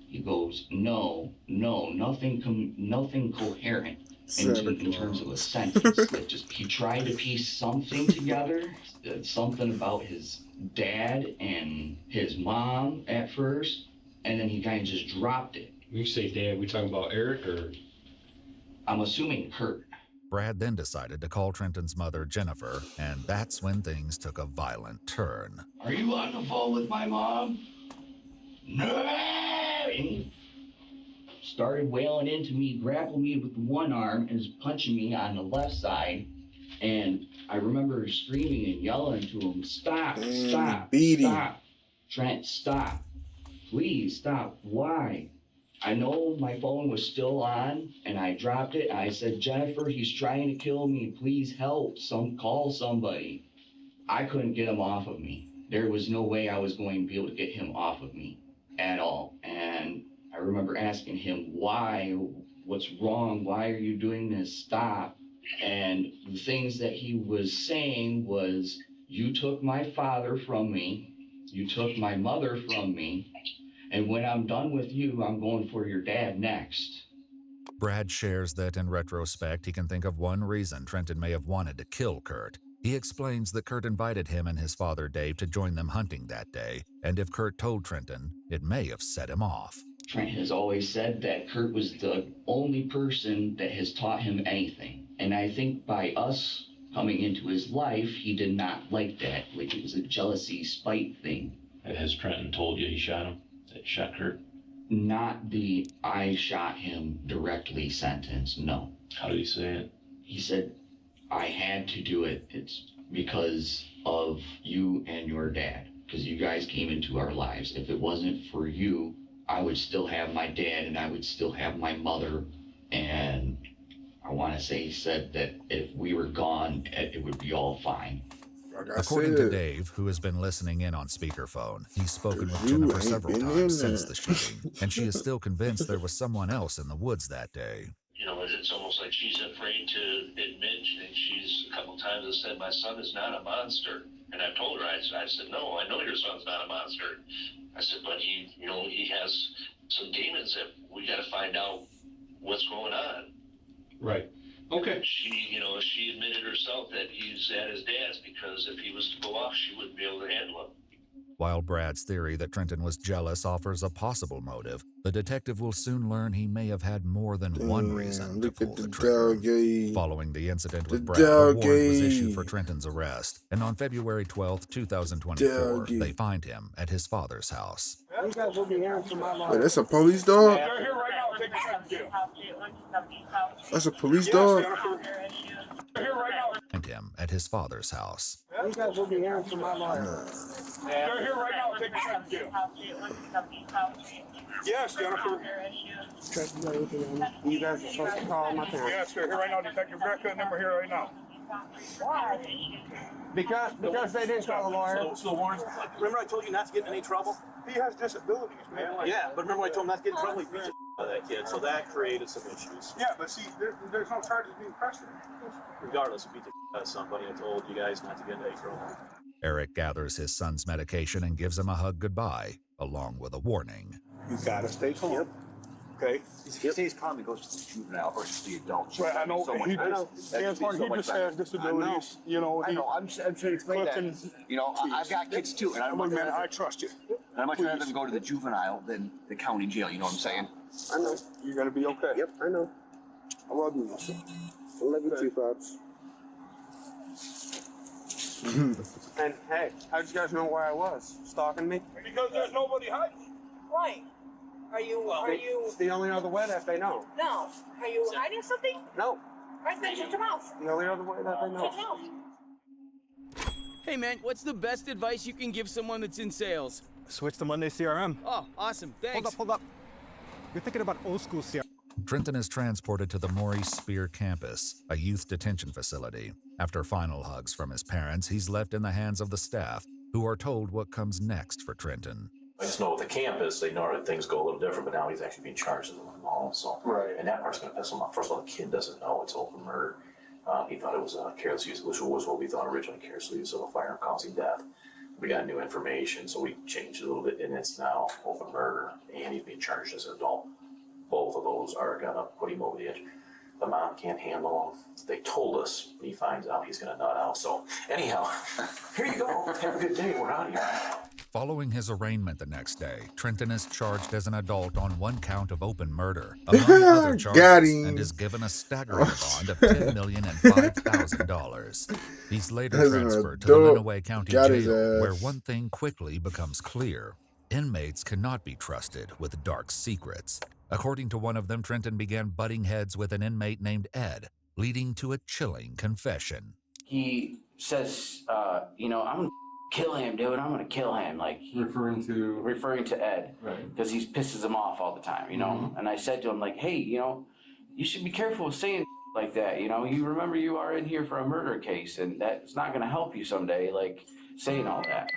He goes, no, nothing coherent in terms of a sentence. He tried to piece something together, something about his dad and his mom at first, and then he kind of just dropped it. When you say dad, we talking about Eric or? I'm assuming Kurt. Brad then decided to call Trenton's mother, Jennifer, and that's when things took a violent turn. Are you on the phone with my mom? No! And he started wailing into me, grappled me with one arm, and was punching me on the left side. And I remember screaming and yelling to him, stop, stop, stop. Trent, stop. Please stop. Why? I know my phone was still on, and I dropped it. I said, Jennifer, he's trying to kill me. Please help. Call somebody. I couldn't get him off of me. There was no way I was going to be able to get him off of me at all. And I remember asking him, why? What's wrong? Why are you doing this? Stop. And the things that he was saying was, you took my father from me. You took my mother from me. And when I'm done with you, I'm going for your dad next. Brad shares that in retrospect, he can think of one reason Trenton may have wanted to kill Kurt. He explains that Kurt invited him and his father Dave to join them hunting that day, and if Kurt told Trenton, it may have set him off. Trent has always said that Kurt was the only person that has taught him anything. And I think by us coming into his life, he did not like that. Like it was a jealousy, spite thing. Has Trenton told you he shot him? That shot Kurt? Not the I shot him directly sentence, no. How did he say it? He said, I had to do it. It's because of you and your dad. because you guys came into our lives. If it wasn't for you, I would still have my dad and I would still have my mother. And I want to say he said that if we were gone, it would be all fine. According to Dave, who has been listening in on speakerphone, he's spoken with Jennifer several times since the shooting, and she is still convinced there was someone else in the woods that day. You know, it's almost like she's afraid to admit, and she's a couple times has said, my son is not a monster. And I've told her, I said, no, I know your son's not a monster. I said, but he has some demons that we got to find out what's going on. Right. Okay. She admitted herself that he's at his dad's because if he was to go off, she wouldn't be able to handle him. While Brad's theory that Trenton was jealous offers a possible motive, the detective will soon learn he may have had more than one reason to pull the trigger. Following the incident with Brad, a warrant was issued for Trenton's arrest, and on February 12, 2024, they find him at his father's house. Wait, that's a police dog? That's a police dog? Find him at his father's house. You guys will be hearing from my lawyer. They're here right now. Take a check. Yes, Jennifer. You guys are supposed to call my parents. Yes, they're here right now. Detective Greca, number here right now. Because they didn't call the lawyer. So Warren, remember I told you not to get in any trouble? He has disabilities, man. Yeah, but remember I told him not to get in trouble? He beat the out of that kid, so that created some issues. Yeah, but see, there's no charges being pressed. Regardless, he beat the out of somebody. I told you guys not to get in any trouble. Eric gathers his son's medication and gives him a hug goodbye, along with a warning. You gotta stay calm. Yep. Okay. If he stays calm, he goes to the juvenile versus the adult. Right, I know. He just has disabilities. You know. I know. I'm trying to explain that. You know, I've got kids too, and I trust you. And I'd much rather them go to the juvenile than the county jail. You know what I'm saying? I know. You're gonna be okay. Yep, I know. I love you. I love you too, Pops. And hey, how'd you guys know where I was? Stalking me? Because there's nobody hiding. Why? Are you? It's the only other way that they know. No. Are you hiding something? No. Right then, shut your mouth. The only other way that they know. Shut your mouth. Hey man, what's the best advice you can give someone that's in sales? Switch to Monday CRM. Oh, awesome. Thanks. Hold up. You're thinking about old school CRM. Trenton is transported to the Maurice Spear campus, a youth detention facility. After final hugs from his parents, he's left in the hands of the staff, who are told what comes next for Trenton. I just know with the campus, they know that things go a little different, but now he's actually being charged as a home. So, right. And that part's going to piss him off. First of all, the kid doesn't know it's open murder. He thought it was careless use, which was what we thought originally, careless use of a firearm causing death. We got new information, so we changed it a little bit, and it's now open murder, and he's being charged as an adult. Both of those are going to put him over the edge. The mom can't handle him. They told us when he finds out he's going to nut out. So anyhow, here you go. Have a good day. We're out of here. Following his arraignment the next day, Trenton is charged as an adult on one count of open murder, among other charges, and is given a staggering bond of $10,005,000. He's later transferred to the Lenawee County Jail, where one thing quickly becomes clear. Inmates cannot be trusted with dark secrets. According to one of them, Trenton began butting heads with an inmate named Ed, leading to a chilling confession. He says, I'm gonna kill him, dude. I'm gonna kill him. Like referring to Ed, right? Because he pisses him off all the time, you know. Mm-hmm. And I said to him, like, hey, you should be careful with saying like that. You remember you are in here for a murder case, and that's not gonna help you someday. Like saying all that.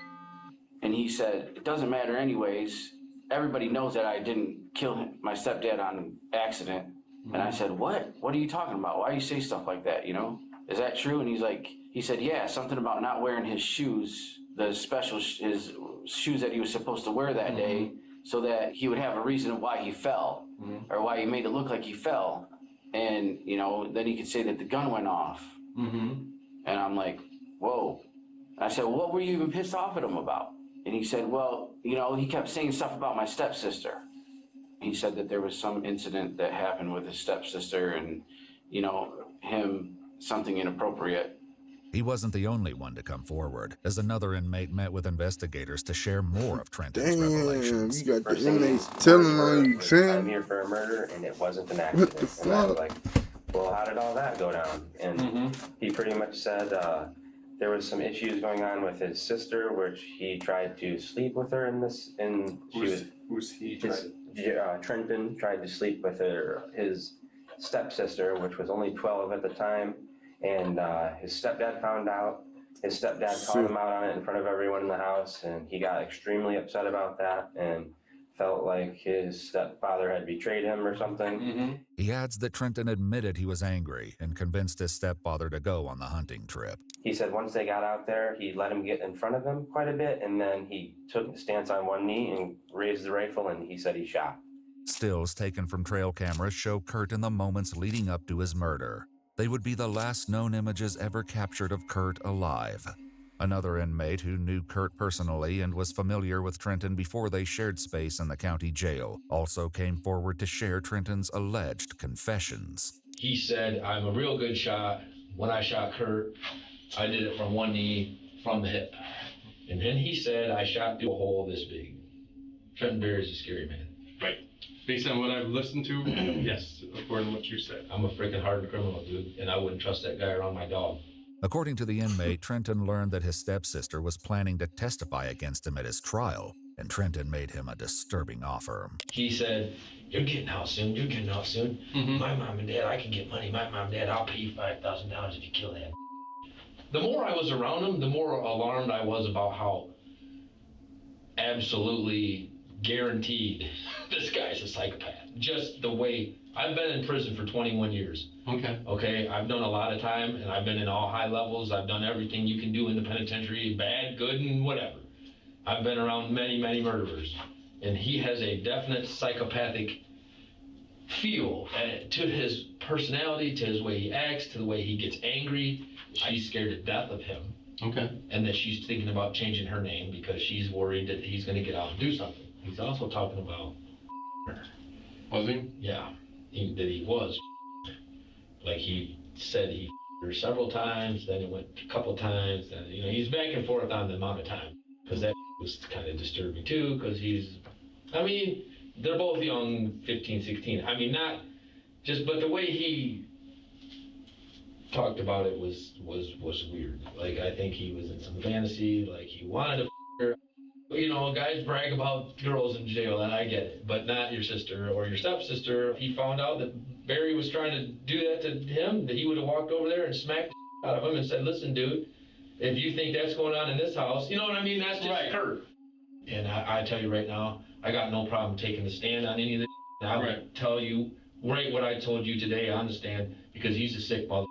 And he said, it doesn't matter anyways. Everybody knows that I didn't kill my stepdad on accident. Mm-hmm. And I said, what? What are you talking about? Why do you say stuff like that, Is that true? And he said, yeah, something about not wearing his shoes, his shoes that he was supposed to wear that day, so that he would have a reason why he fell, or why he made it look like he fell. And, then he could say that the gun went off. Mm-hmm. And I'm like, whoa. And I said, well, what were you even pissed off at him about? And he said, well, he kept saying stuff about my stepsister. He said that there was some incident that happened with his stepsister and, him, something inappropriate. He wasn't the only one to come forward, as another inmate met with investigators to share more of Trenton's revelations. You got the inmates telling on you, Trent. I'm here for a murder, and it wasn't an accident. What the fuck? And I was like, well, how did all that go down? And he pretty much said, there was some issues going on with his sister, which he tried to sleep with her in this. And Trenton tried to sleep with his stepsister, which was only 12 at the time, and his stepdad found out. His stepdad called him out on it in front of everyone in the house, and he got extremely upset about that and felt like his stepfather had betrayed him or something. He adds that Trenton admitted he was angry and convinced his stepfather to go on the hunting trip. He said once they got out there, he let him get in front of him quite a bit, and then he took a stance on one knee and raised the rifle, and he said he shot. Stills taken from trail cameras show Kurt in the moments leading up to his murder. They would be the last known images ever captured of Kurt alive. Another inmate who knew Kurt personally and was familiar with Trenton before they shared space in the county jail also came forward to share Trenton's alleged confessions. He said, I'm a real good shot. When I shot Kurt, I did it from one knee, from the hip. And then he said, I shot through a hole this big. Trenton Berry's a scary man. Right. Based on what I've listened to, yes, according to what you said. I'm a freaking hardened criminal, dude, and I wouldn't trust that guy around my dog. According to the inmate, Trenton learned that his stepsister was planning to testify against him at his trial, and Trenton made him a disturbing offer. He said, you're getting out soon, you're getting out soon. My mom and dad, I can get money. My mom and dad, I'll pay you $5,000 if you kill that. The more I was around him, the more alarmed I was about how absolutely guaranteed this guy's a psychopath. Just the way, I've been in prison for 21 years. Okay, I've done a lot of time, and I've been in all high levels. I've done everything you can do in the penitentiary, bad, good, and whatever. I've been around many, many murderers, and he has a definite psychopathic feel to his personality, to his way he acts, to the way he gets angry. She's scared to death of him. And that she's thinking about changing her name because she's worried that he's going to get out and do something. He's also talking about her. Was he? Yeah, that he was. Like he said he her several times, then it went a couple times, and he's back and forth on the amount of time. Because that was kind of disturbing too, because they're both young, 15, 16. Not just, but the way he talked about it was weird. Like, I think he was in some fantasy, like he wanted to her. Guys brag about girls in jail, and I get it, but not your sister or your stepsister. If he found out that Barry was trying to do that to him, that he would have walked over there and smacked the out of him and said, listen, dude, if you think that's going on in this house, you know what I mean? That's just Kurt. And I tell you right now, I got no problem taking a stand on any of this. I would tell you right what I told you today on the stand, because he's a sick mother.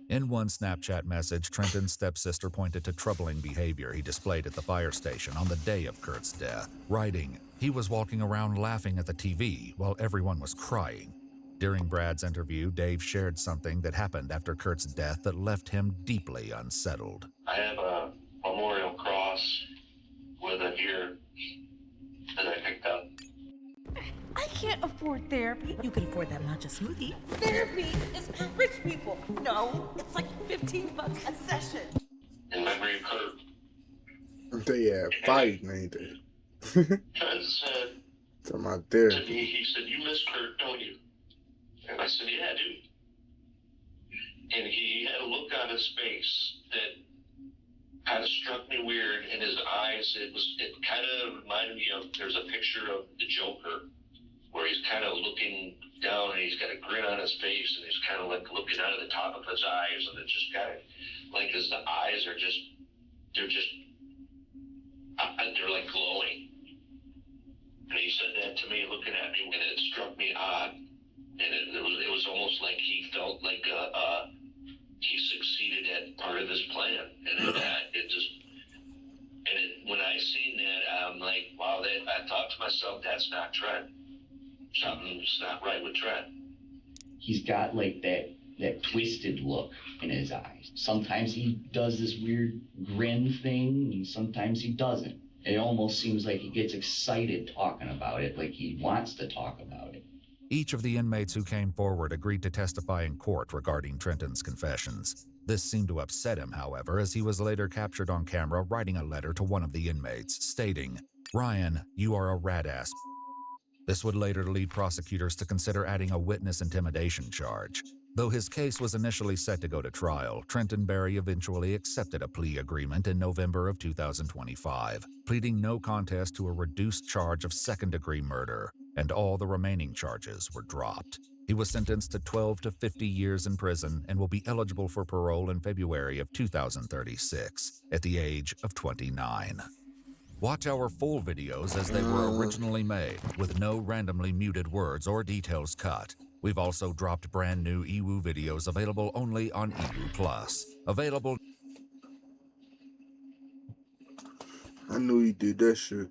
In one Snapchat message, Trenton's stepsister pointed to troubling behavior he displayed at the fire station on the day of Kurt's death, writing, he was walking around laughing at the TV while everyone was crying. During Brad's interview, Dave shared something that happened after Kurt's death that left him deeply unsettled. I have a memorial cross with a deer that I picked up. I can't afford therapy. You can afford that matcha smoothie. Therapy is for rich people. No, it's like $15 a session. In memory of Kurt. They had fighting, ain't they? Trent said to my to therapy. me, he said, you miss Kurt, don't you? And I said, yeah, I do. And he had a look on his face that kind of struck me weird in his eyes. It kind of reminded me of, there's a picture of the Joker where he's kind of looking down and he's got a grin on his face and he's kind of like looking out of the top of his eyes, and it's just kind of like his eyes are just, they're like glowing. And he said that to me, looking at me, and it struck me odd. And it was almost like he felt like he succeeded at part of his plan. And when I seen that, I'm like, wow, I thought to myself, that's not Trent. Something's not right with Trent. He's got like that twisted look in his eyes. Sometimes he does this weird grin thing, and sometimes he doesn't. It almost seems like he gets excited talking about it, like he wants to talk about it. Each of the inmates who came forward agreed to testify in court regarding Trenton's confessions. This seemed to upset him, however, as he was later captured on camera writing a letter to one of the inmates, stating, "Ryan, you are a rat-ass." This would later lead prosecutors to consider adding a witness intimidation charge. Though his case was initially set to go to trial, Trenton Berry eventually accepted a plea agreement in November of 2025, pleading no contest to a reduced charge of second-degree murder, and all the remaining charges were dropped. He was sentenced to 12 to 50 years in prison and will be eligible for parole in February of 2036, at the age of 29. Watch our full videos as they were originally made, with no randomly muted words or details cut. We've also dropped brand new EWU videos available only on EWU Plus. Available. I knew he did that shit.